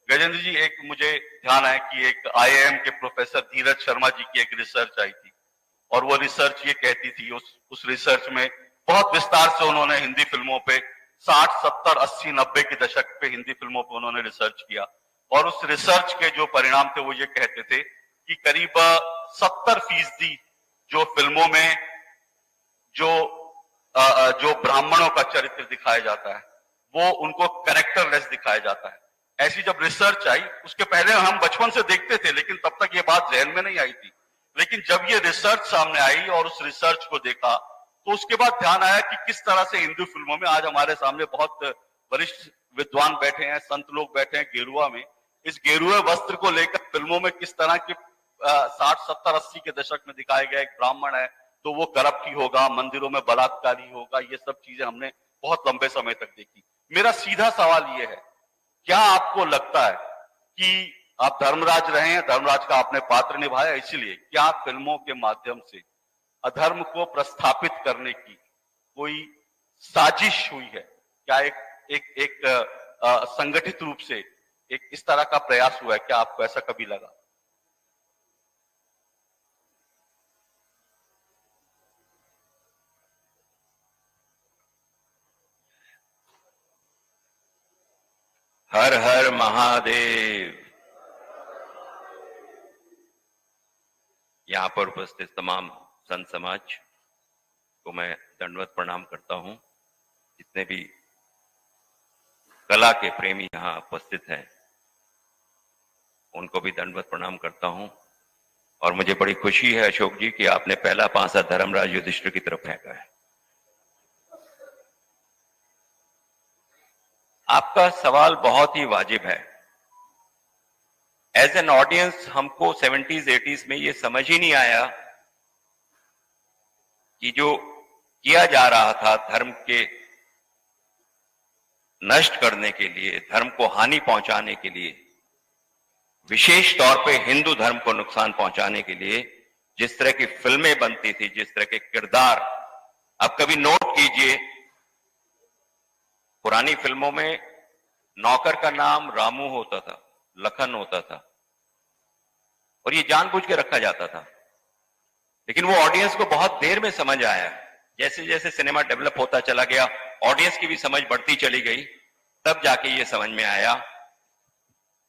गजेंद्र जी, एक मुझे ध्यान है कि एक आईआईएम के प्रोफेसर धीरज शर्मा जी की एक रिसर्च आई थी और वो रिसर्च ये कहती थी, उस रिसर्च में बहुत विस्तार से उन्होंने हिंदी फिल्मों पे 60, 70, 80, 90 के दशक पे हिंदी फिल्मों पे उन्होंने रिसर्च किया और उस रिसर्च के जो परिणाम थे वो ये कहते थे कि करीब 70% जो फिल्मों में जो जो ब्राह्मणों का चरित्र दिखाया जाता है वो उनको कैरेक्टरलेस दिखाया जाता है। ऐसी जब रिसर्च आई, उसके पहले हम बचपन से देखते थे लेकिन तब तक ये बात जहन में नहीं आई थी, लेकिन जब ये रिसर्च सामने आई और उस रिसर्च को देखा तो उसके बाद ध्यान आया कि किस तरह से हिंदी फिल्मों में आज हमारे सामने बहुत वरिष्ठ विद्वान बैठे हैं, संत लोग बैठे हैं गेरुआ में, इस गेरुए वस्त्र को लेकर फिल्मों में किस तरह के 60, 70, 80 के दशक में दिखाया गया एक ब्राह्मण है तो वो करप्ट ही होगा, मंदिरों में बलात्कारी होगा, ये सब चीजें हमने बहुत लंबे समय तक देखी। मेरा सीधा सवाल ये है, क्या आपको लगता है कि आप धर्मराज रहे हैं, धर्मराज का आपने पात्र निभाया, इसलिए क्या फिल्मों के माध्यम से अधर्म को प्रस्थापित करने की कोई साजिश हुई है? क्या एक संगठित रूप से एक इस तरह का प्रयास हुआ है? क्या आपको ऐसा कभी लगा? हर हर महादेव। यहां पर उपस्थित तमाम संत समाज को मैं दंडवत प्रणाम करता हूं। जितने भी कला के प्रेमी यहां उपस्थित हैं उनको भी दंडवत प्रणाम करता हूं। और मुझे बड़ी खुशी है अशोक जी कि आपने पहला पांसा धर्मराज युधिष्ठिर की तरफ फेंका है। आपका सवाल बहुत ही वाजिब है। एज एन ऑडियंस हमको 70s 80s में ये समझ ही नहीं आया कि जो किया जा रहा था धर्म के नष्ट करने के लिए, धर्म को हानि पहुंचाने के लिए, विशेष तौर पे हिंदू धर्म को नुकसान पहुंचाने के लिए जिस तरह की फिल्में बनती थी, जिस तरह के किरदार, आप कभी नोट कीजिए पुरानी फिल्मों में नौकर का नाम रामू होता था, लखन होता था और ये जानबूझ के रखा जाता था, लेकिन वो ऑडियंस को बहुत देर में समझ आया। जैसे जैसे सिनेमा डेवलप होता चला गया, ऑडियंस की भी समझ बढ़ती चली गई, तब जाके ये समझ में आया।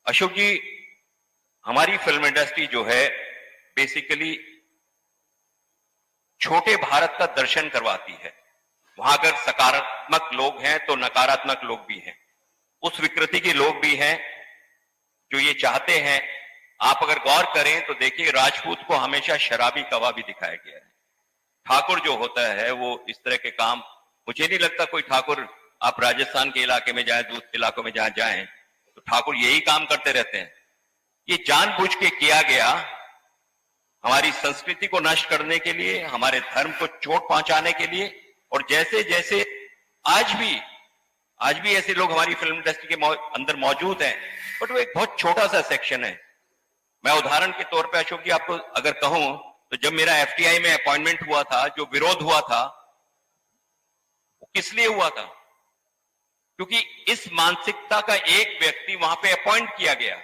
अशोक जी, हमारी फिल्म इंडस्ट्री जो है बेसिकली छोटे भारत का दर्शन करवाती है। वहां अगर सकारात्मक लोग हैं तो नकारात्मक लोग भी हैं, उस विकृति के लोग भी हैं जो ये चाहते हैं। आप अगर गौर करें तो देखिए, राजपूत को हमेशा शराबी कबाबी दिखाया गया है। ठाकुर जो होता है वो इस तरह के काम, मुझे नहीं लगता कोई ठाकुर, आप राजस्थान के इलाके में जाएं, दूसरे इलाकों में जहां जाएं तो ठाकुर यही काम करते रहते हैं। ये जानबूझ के किया गया, हमारी संस्कृति को नष्ट करने के लिए, हमारे धर्म को चोट पहुंचाने के लिए। और जैसे जैसे आज भी ऐसे लोग हमारी फिल्म इंडस्ट्री के अंदर मौजूद हैं, बट वो एक बहुत छोटा सा सेक्शन है। मैं उदाहरण के तौर पे अशोक जी आपको अगर कहूं तो जब मेरा एफटीआई में अपॉइंटमेंट हुआ था, जो विरोध हुआ था वो किस लिए हुआ था? क्योंकि इस मानसिकता का एक व्यक्ति वहां पे अपॉइंट किया गया।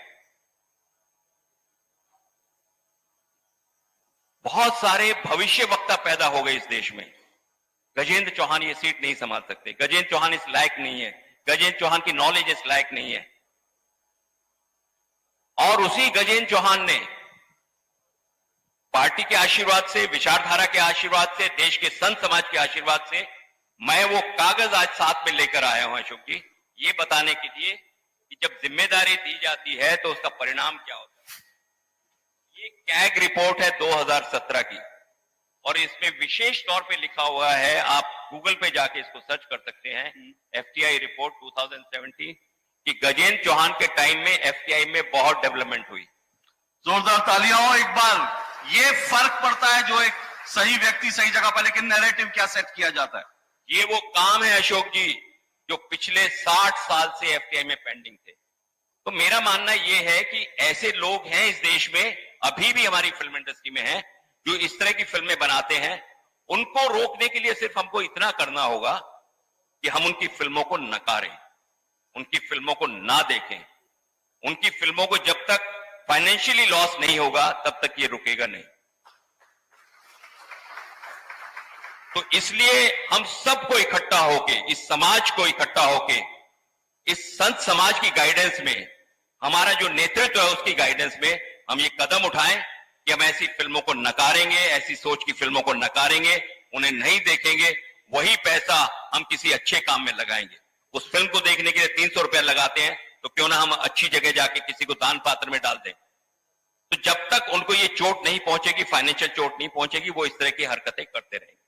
बहुत सारे भविष्य वक्ता पैदा हो गए इस देश में। गजेंद्र चौहान ये सीट नहीं संभाल सकते, गजेंद्र चौहान इस लायक नहीं है, गजेंद्र चौहान की नॉलेज इस लायक नहीं है। और उसी गजेंद्र चौहान ने पार्टी के आशीर्वाद से, विचारधारा के आशीर्वाद से, देश के संत समाज के आशीर्वाद से मैं वो कागज आज साथ में लेकर आया हूं अशोक जी, ये बताने के लिए कि जब जिम्मेदारी दी जाती है तो उसका परिणाम क्या होता है। ये कैग रिपोर्ट है 2017 की और इसमें विशेष तौर पे लिखा हुआ है, आप गूगल पे जाके इसको सर्च कर सकते हैं, एफटीआई रिपोर्ट 2017 कि गजेंद्र चौहान के टाइम में एफटीआई में बहुत डेवलपमेंट हुई। जोरदार तालियां हो एक बार। ये फर्क पड़ता है जो एक सही व्यक्ति सही जगह पर, लेकिन नैरेटिव क्या सेट किया जाता है, ये वो काम है अशोक जी जो पिछले 60 साल से एफटीआई में पेंडिंग थे। तो मेरा मानना ये है कि ऐसे लोग हैं इस देश में, अभी भी हमारी फिल्म इंडस्ट्री में हैं, जो इस तरह की फिल्में बनाते हैं। उनको रोकने के लिए सिर्फ हमको इतना करना होगा कि हम उनकी फिल्मों को नकारें, उनकी फिल्मों को ना देखें, उनकी फिल्मों को जब तक फाइनेंशियली लॉस नहीं होगा तब तक ये रुकेगा नहीं। तो इसलिए हम सबको इकट्ठा होके, इस समाज को इकट्ठा होके, इस संत समाज की गाइडेंस में, हमारा जो नेतृत्व है उसकी गाइडेंस में हम ये कदम उठाएं कि हम ऐसी फिल्मों को नकारेंगे, ऐसी सोच की फिल्मों को नकारेंगे, उन्हें नहीं देखेंगे। वही पैसा हम किसी अच्छे काम में लगाएंगे। उस फिल्म को देखने के लिए 300 रुपया लगाते हैं, तो क्यों ना हम अच्छी जगह जाके किसी को दान पात्र में डाल दें। तो जब तक उनको ये चोट नहीं पहुंचेगी, फाइनेंशियल चोट नहीं पहुंचेगी, वो इस तरह की हरकतें करते रहेंगे।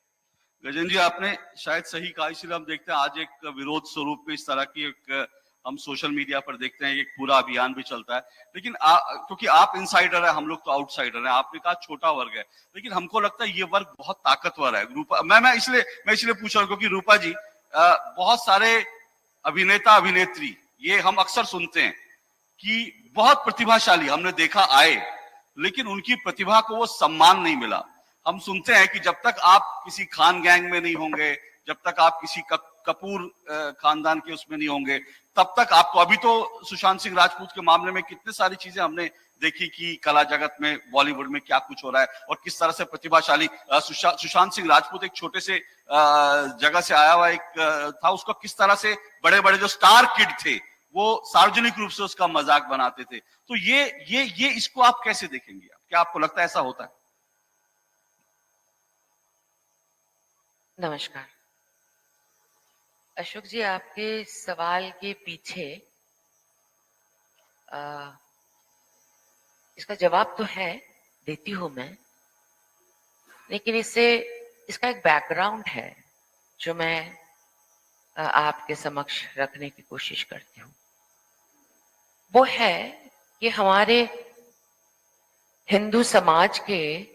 गजेंद्र जी, आपने शायद सही कहा, इसलिए हम देखते हैं आज एक विरोध स्वरूप में इस तरह की एक हम सोशल मीडिया पर देखते हैं, एक पूरा अभियान भी चलता है। लेकिन क्योंकि आप इनसाइडर है, हम लोग तो आउटसाइडर हैं। आपने कहा छोटा वर्ग है, लेकिन हमको लगता है ये वर्ग बहुत ताकतवर है। रूपा, मैं इसलिए पूछ रहा हूँ क्योंकि रूपा जी, बहुत सारे अभिनेता अभिनेत्री ये हम अक्सर सुनते हैं कि बहुत प्रतिभाशाली हमने देखा आए, लेकिन उनकी प्रतिभा को वो सम्मान नहीं मिला। हम सुनते हैं कि जब तक आप किसी खान गैंग में नहीं होंगे, जब तक आप किसी कपूर खानदान के उसमें नहीं होंगे, तब तक आपको, अभी तो सुशांत सिंह राजपूत के मामले में कितनी सारी चीजें हमने देखी कि कला जगत में, बॉलीवुड में क्या कुछ हो रहा है और किस तरह से प्रतिभाशाली सुशांत सिंह राजपूत एक छोटे से जगह से आया हुआ एक था, उसको किस तरह से बड़े बड़े जो स्टार किड थे वो सार्वजनिक रूप से उसका मजाक बनाते थे। तो ये इसको आप कैसे देखेंगे? क्या आपको लगता है ऐसा होता है? नमस्कार अशोक जी, आपके सवाल के पीछे इसका जवाब तो है, देती हूं मैं, लेकिन इसका एक बैकग्राउंड है जो मैं आपके समक्ष रखने की कोशिश करती हूँ। वो है कि हमारे हिंदू समाज के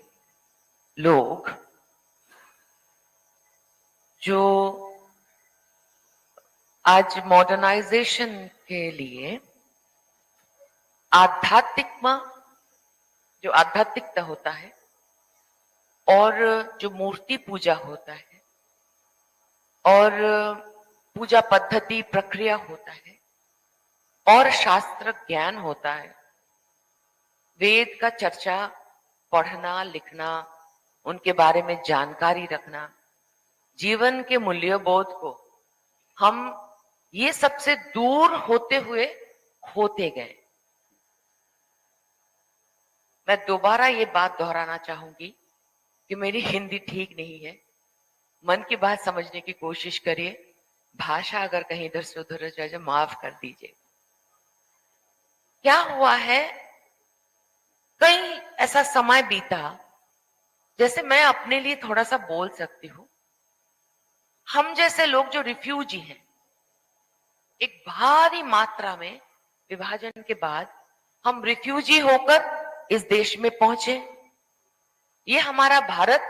लोग जो आज मॉडर्नाइजेशन के लिए जो आध्यात्मिकता होता है और जो मूर्ति पूजा होता है और पूजा पद्धति प्रक्रिया होता है और शास्त्र ज्ञान होता है, वेद का चर्चा, पढ़ना लिखना, उनके बारे में जानकारी रखना, जीवन के मूल्यबोध को हम ये सबसे दूर होते हुए खोते गए। मैं दोबारा ये बात दोहराना चाहूंगी कि मेरी हिंदी ठीक नहीं है, मन की बात समझने की कोशिश करिए, भाषा अगर कहीं इधर से उधर जाए माफ कर दीजिए। क्या हुआ है, कई ऐसा समय बीता, जैसे मैं अपने लिए थोड़ा सा बोल सकती हूं, हम जैसे लोग जो रिफ्यूजी हैं, एक भारी मात्रा में विभाजन के बाद हम रिफ्यूजी होकर इस देश में पहुंचे। ये हमारा भारत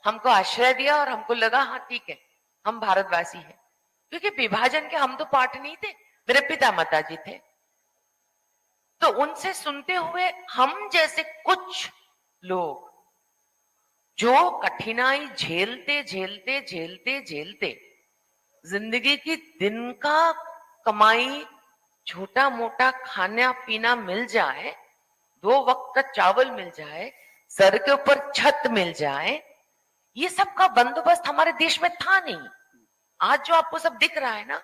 हमको आश्रय दिया और हमको लगा हाँ ठीक है, हम भारतवासी हैं, क्योंकि विभाजन के हम तो पार्ट नहीं थे, मेरे पिता माता जी थे। तो उनसे सुनते हुए हम जैसे कुछ लोग जो कठिनाई झेलते झेलते झेलते झेलते जिंदगी की दिन का कमाई, छोटा मोटा खाना पीना मिल जाए, 2 वक्त का चावल मिल जाए, सर के ऊपर छत मिल जाए, ये सब का बंदोबस्त हमारे देश में था नहीं। आज जो आपको सब दिख रहा है ना,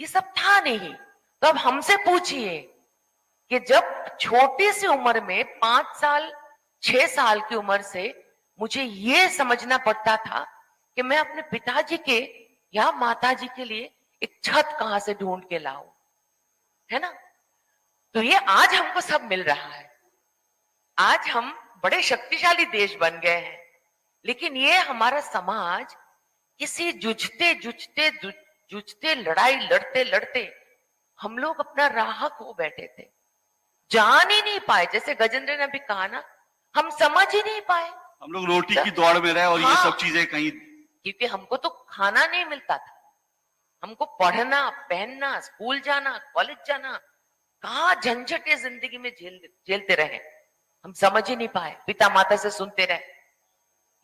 ये सब था नहीं। तो अब हमसे पूछिए कि जब छोटी सी उम्र में 5 साल 6 साल की उम्र से मुझे ये समझना पड़ता था कि मैं अपने पिताजी के या माताजी के लिए एक छत कहां से ढूंढ के लाऊं, है ना। तो ये आज हमको सब मिल रहा है, आज हम बड़े शक्तिशाली देश बन गए हैं, लेकिन ये हमारा समाज किसी जूझते लड़ाई लड़ते लड़ते हम लोग अपना राह खो बैठे थे, जान ही नहीं पाए। जैसे गजेंद्र ने भी कहा ना, हम समझ ही नहीं पाए, हम लोग रोटी की दौड़ में रहे और हाँ, ये सब चीजें कहीं, क्योंकि हमको तो खाना नहीं मिलता था, हमको पढ़ना, पहनना, स्कूल जाना, कॉलेज जाना, कहाँ झंझटे जिंदगी में झेलते रहे, हम समझ ही नहीं पाए, पिता माता से सुनते रहे।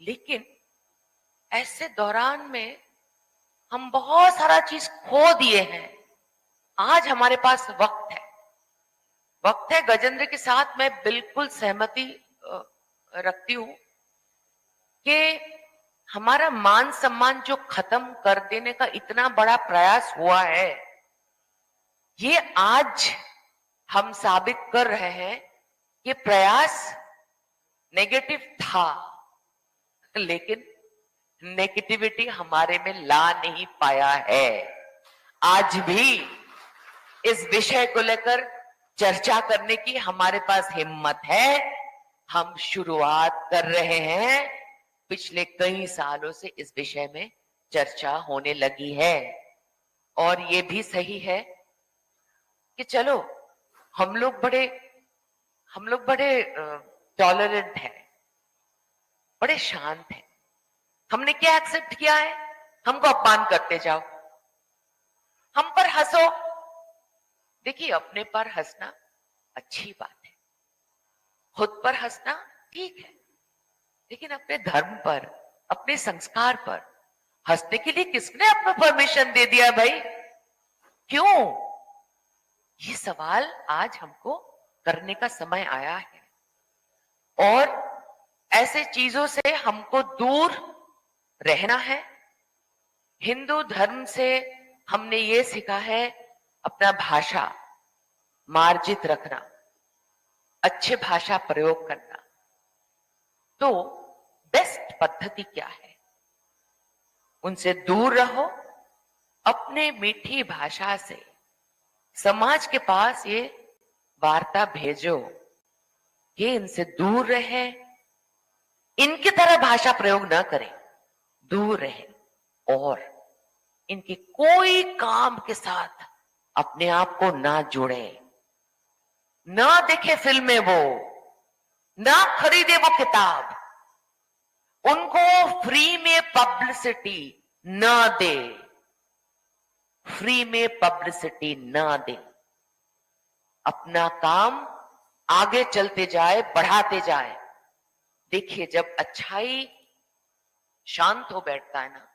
लेकिन ऐसे दौरान में हम बहुत सारा चीज खो दिए हैं। आज हमारे पास वक्त है, वक्त है गजेंद्र के साथ मैं बिल्कुल सहमति रखती हूं कि हमारा मान सम्मान जो खत्म कर देने का इतना बड़ा प्रयास हुआ है, ये आज हम साबित कर रहे हैं कि प्रयास नेगेटिव था, लेकिन नेगेटिविटी हमारे में ला नहीं पाया है। आज भी इस विषय को लेकर चर्चा करने की हमारे पास हिम्मत है। हम शुरुआत कर रहे हैं। पिछले कई सालों से इस विषय में चर्चा होने लगी है और ये भी सही है कि चलो हम लोग बड़े टॉलरेंट हैं, बड़े शांत हैं। हमने क्या एक्सेप्ट किया है? हमको अपमान करते जाओ, हम पर हंसो। देखिए, अपने पर हंसना अच्छी बात है, खुद पर हंसना ठीक है, लेकिन अपने धर्म पर, अपने संस्कार पर हंसने के लिए किसने आपको परमिशन दे दिया भाई? क्यों? ये सवाल आज हमको करने का समय आया है और ऐसे चीजों से हमको दूर रहना है। हिंदू धर्म से हमने ये सीखा है अपना भाषा मार्जित रखना, अच्छे भाषा प्रयोग करना। तो बेस्ट पद्धति क्या है? उनसे दूर रहो, अपने मीठी भाषा से समाज के पास ये वार्ता भेजो कि इनसे दूर रहे, इनकी तरह भाषा प्रयोग न करें, दूर रहे और इनके कोई काम के साथ अपने आप को ना जोड़े, ना देखे फिल्में, वो ना खरीदे वो किताब, उनको फ्री में पब्लिसिटी ना दे, फ्री में पब्लिसिटी ना दे। अपना काम आगे चलते जाए, बढ़ाते जाए। देखिए, जब अच्छाई शांत हो बैठता है ना,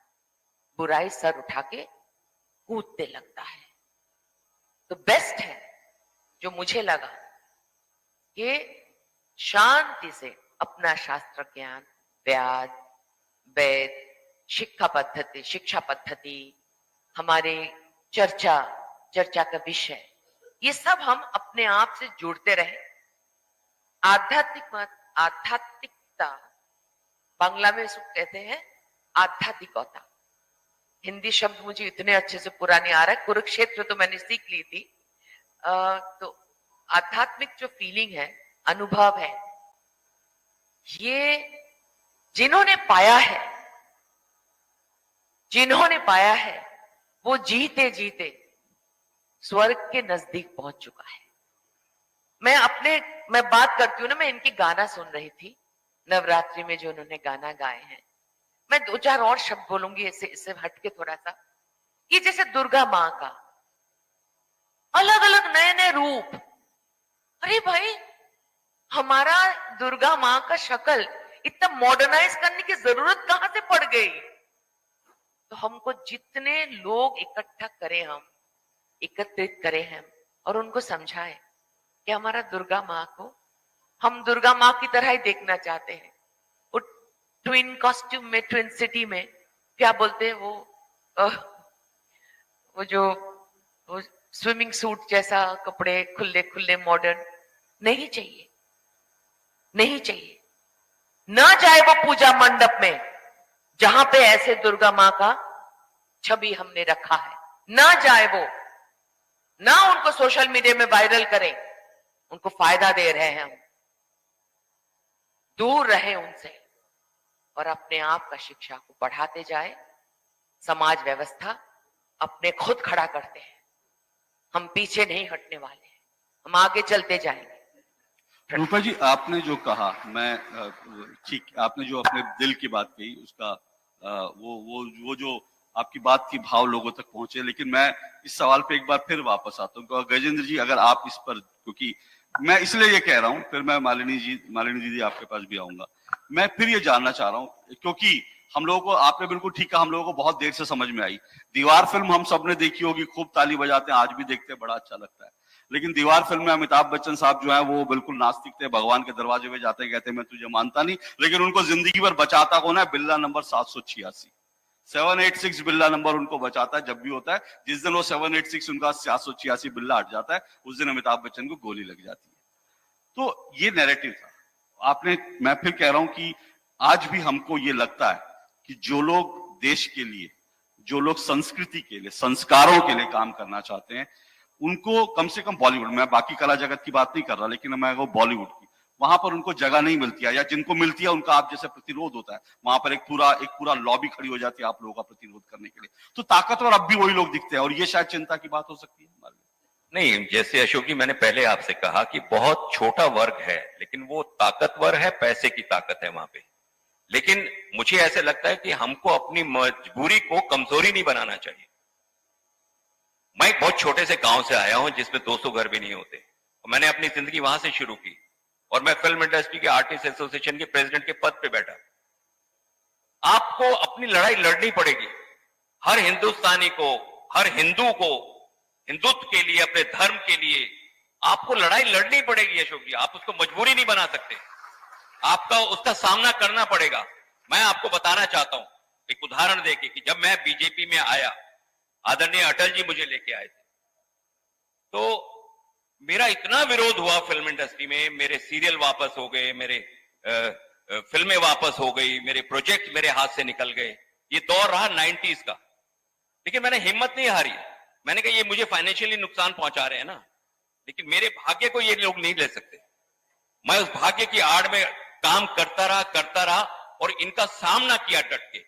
बुराई सर उठा के कूदते लगता है। तो बेस्ट है, जो मुझे लगा कि शांति से अपना शास्त्र ज्ञान, व्याद, वेद, शिक्षा पद्धति, हमारे चर्चा का विषय, ये सब हम अपने आप से जुड़ते रहे। आध्यात्मिकता बांग्ला में इसको कहते हैं आध्यात्मिकता। हिंदी शब्द मुझे इतने अच्छे से पूरा नहीं आ रहा है, कुरुक्षेत्र तो मैंने सीख ली थी। तो आध्यात्मिक जो फीलिंग है, अनुभव है, ये जिन्होंने पाया है वो जीते जीते स्वर्ग के नजदीक पहुंच चुका है। मैं बात करती हूँ ना, मैं इनकी गाना सुन रही थी नवरात्रि में जो उन्होंने गाना गाए हैं। मैं 2-4 और शब्द बोलूंगी इससे हटके थोड़ा सा, कि जैसे दुर्गा माँ का अलग अलग नए नए रूप। अरे भाई, हमारा दुर्गा माँ का शक्ल इतना मॉडर्नाइज करने की जरूरत कहां से पड़ गई? तो हमको जितने लोग एकत्रित करें हम और उनको समझाएं कि हमारा दुर्गा माँ को हम दुर्गा माँ की तरह ही देखना चाहते हैं। वो ट्विन कॉस्ट्यूम में, ट्विन सिटी में क्या बोलते हैं वो जो स्विमिंग सूट जैसा कपड़े, खुले खुले मॉडर्न नहीं चाहिए। ना जाए वो पूजा मंडप में जहां पे ऐसे दुर्गा माँ का छवि हमने रखा है, ना जाए वो, ना उनको सोशल मीडिया में वायरल करें, उनको फायदा दे रहे हैं हम। दूर रहे उनसे और अपने आप का शिक्षा को बढ़ाते जाए। समाज व्यवस्था अपने खुद खड़ा करते हैं, हम पीछे नहीं हटने वाले हैं, हम आगे चलते जाएंगे। रूपा जी, आपने जो कहा, मैं ठीक, आपने जो अपने दिल की बात कही उसका वो जो आपकी बात की भाव लोगों तक पहुंचे, लेकिन मैं इस सवाल पे एक बार फिर वापस आता हूँ। गजेंद्र जी, अगर आप इस पर, क्योंकि मैं इसलिए ये कह रहा हूँ, फिर मैं मालिनी दीदी आपके पास भी आऊंगा। मैं फिर ये जानना चाह रहा हूँ, क्योंकि हम लोगों को, आपने बिल्कुल ठीक कहा, हम लोगों को बहुत देर से समझ में आई। दीवार फिल्म हम सबने देखी होगी, खूब ताली बजाते हैं, आज भी देखते हैं, बड़ा अच्छा लगता है। लेकिन दीवार फिल्म में अमिताभ बच्चन साहब जो है वो बिल्कुल नास्तिक थे, भगवान के दरवाजे पे जाते कहते मैं तुझे मानता नहीं, लेकिन उनको जिंदगी भर बचाता कौन है? बिल्ला नंबर 786, 786 बिल्ला नंबर उनको बचाता है जब भी होता है। जिस दिन वो 786 उनका 786 बिल्ला हट जाता है, उस दिन अमिताभ बच्चन को गोली लग जाती है। तो ये नैरेटिव था। आपने, मैं फिर कह रहा हूं कि आज भी हमको ये लगता है कि जो लोग देश के लिए, जो लोग संस्कृति के लिए, संस्कारों के लिए काम करना चाहते हैं, उनको कम से कम बॉलीवुड, मैं बाकी कला जगत की बात नहीं कर रहा, लेकिन मैं वो बॉलीवुड की, वहां पर उनको जगह नहीं मिलती है, या जिनको मिलती है उनका आप जैसे प्रतिरोध होता है, वहां पर एक पूरा लॉबी खड़ी हो जाती है आप लोगों का प्रतिरोध करने के लिए। तो ताकतवर अब भी वही लोग दिखते हैं, और ये शायद चिंता की बात हो सकती है हमारे लिए। नहीं, जैसे अशोक जी मैंने पहले आपसे कहा कि बहुत छोटा वर्ग है, लेकिन वो ताकतवर है, पैसे की ताकत है वहां पे। लेकिन मुझे ऐसे लगता है कि हमको अपनी मजबूरी को कमजोरी नहीं बनाना चाहिए। मैं एक बहुत छोटे से गांव से आया हूं जिसमें 200 घर भी नहीं होते, और मैंने अपनी जिंदगी वहां से शुरू की, और मैं फिल्म इंडस्ट्री के आर्टिस्ट एसोसिएशन के प्रेसिडेंट के पद पे बैठा। आपको अपनी लड़ाई लड़नी पड़ेगी। हर हिंदुस्तानी को, हर हिंदू को हिंदुत्व के लिए, अपने धर्म के लिए आपको लड़ाई लड़नी पड़ेगी अशोक जी। आप उसको मजबूरी नहीं बना सकते, आपका उसका सामना करना पड़ेगा। मैं आपको बताना चाहता हूं एक उदाहरण देके कि जब मैं बीजेपी में आया, आदरणीय अटल जी मुझे लेके आए थे, तो मेरा इतना विरोध हुआ फिल्म इंडस्ट्री में, मेरे सीरियल वापस हो गए, मेरे फिल्में वापस हो गई, मेरे प्रोजेक्ट मेरे हाथ से निकल गए। ये दौर रहा 90s का, लेकिन मैंने हिम्मत नहीं हारी। मैंने कहा ये मुझे फाइनेंशियली नुकसान पहुंचा रहे हैं ना, लेकिन मेरे भाग्य को ये लोग नहीं ले सकते। मैं उस भाग्य की आड़ में काम करता रहा और इनका सामना किया डट के।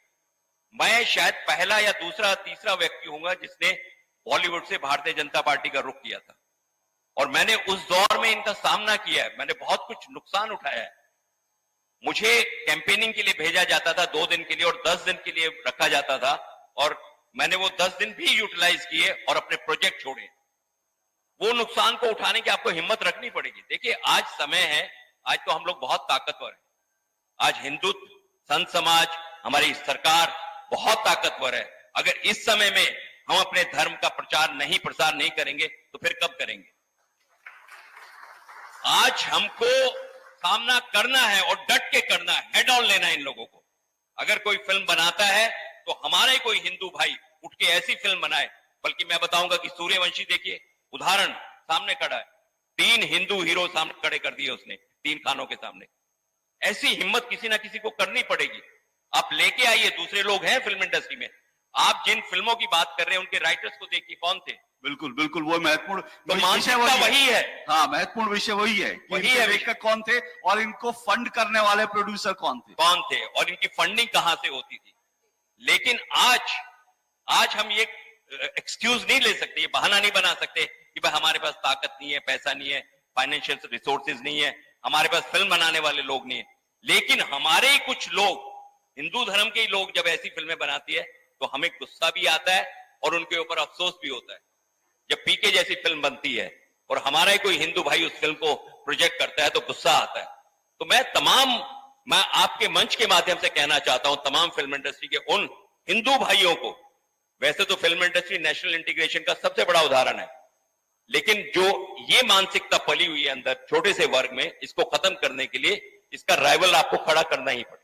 मैं शायद पहला या दूसरा तीसरा व्यक्ति होऊंगा जिसने बॉलीवुड से भारतीय जनता पार्टी का रुख किया था, और मैंने उस दौर में इनका सामना किया है। मैंने बहुत कुछ नुकसान उठाया है। मुझे कैंपेनिंग के लिए भेजा जाता था 2 दिन के लिए, और 10 दिन के लिए रखा जाता था, और मैंने वो 10 दिन भी यूटिलाइज किए और अपने प्रोजेक्ट छोड़े। वो नुकसान को उठाने की आपको हिम्मत रखनी पड़ेगी। देखिए आज समय है, आज तो हम लोग बहुत ताकतवर हैं। आज हिंदुत्व, संत समाज, हमारी सरकार बहुत ताकतवर है। अगर इस समय में हम अपने धर्म का प्रचार नहीं, प्रसार नहीं करेंगे तो फिर कब करेंगे? आज हमको सामना करना है और डट के करना है, हेड ऑन लेना है इन लोगों को। अगर कोई फिल्म बनाता है तो हमारे कोई हिंदू भाई उठ के ऐसी फिल्म बनाए, बल्कि मैं बताऊंगा कि सूर्यवंशी देखिए उदाहरण सामने खड़ा है, 3 हिंदू हीरो सामने खड़े कर दिए उसने 3 खानों के सामने। ऐसी हिम्मत किसी ना किसी को करनी पड़ेगी। आप लेके आइए, दूसरे लोग हैं फिल्म इंडस्ट्री में। आप जिन फिल्मों की बात कर रहे हैं उनके राइटर्स को देखिए कौन थे। बिल्कुल बिल्कुल, वो महत्वपूर्ण तो मानसिकता वही है। हाँ, महत्वपूर्ण विषय वही है, वही है लेखक कौन थे और इनको फंड करने वाले प्रोड्यूसर कौन थे और इनकी फंडिंग कहां से होती थी। लेकिन आज हम ये एक्सक्यूज नहीं ले सकते, ये बहाना नहीं बना सकते कि भाई हमारे पास ताकत नहीं है, पैसा नहीं है, फाइनेंशियल रिसोर्सेज नहीं है, हमारे पास फिल्म बनाने वाले लोग नहीं है। लेकिन हमारे ही कुछ लोग, हिंदू धर्म के ही लोग जब ऐसी फिल्में बनाती है तो हमें गुस्सा भी आता है और उनके ऊपर अफसोस भी होता है। जब पीके जैसी फिल्म बनती है और हमारा ही कोई हिंदू भाई उस फिल्म को प्रोजेक्ट करता है तो गुस्सा आता है। तो मैं आपके मंच के माध्यम से कहना चाहता हूं तमाम फिल्म इंडस्ट्री के उन हिंदू भाइयों को, वैसे तो फिल्म इंडस्ट्री नेशनल इंटीग्रेशन का सबसे बड़ा उदाहरण है, लेकिन जो ये मानसिकता पली हुई है अंदर छोटे से वर्ग में, इसको खत्म करने के लिए इसका राइवल आपको खड़ा करना ही पड़ेगा।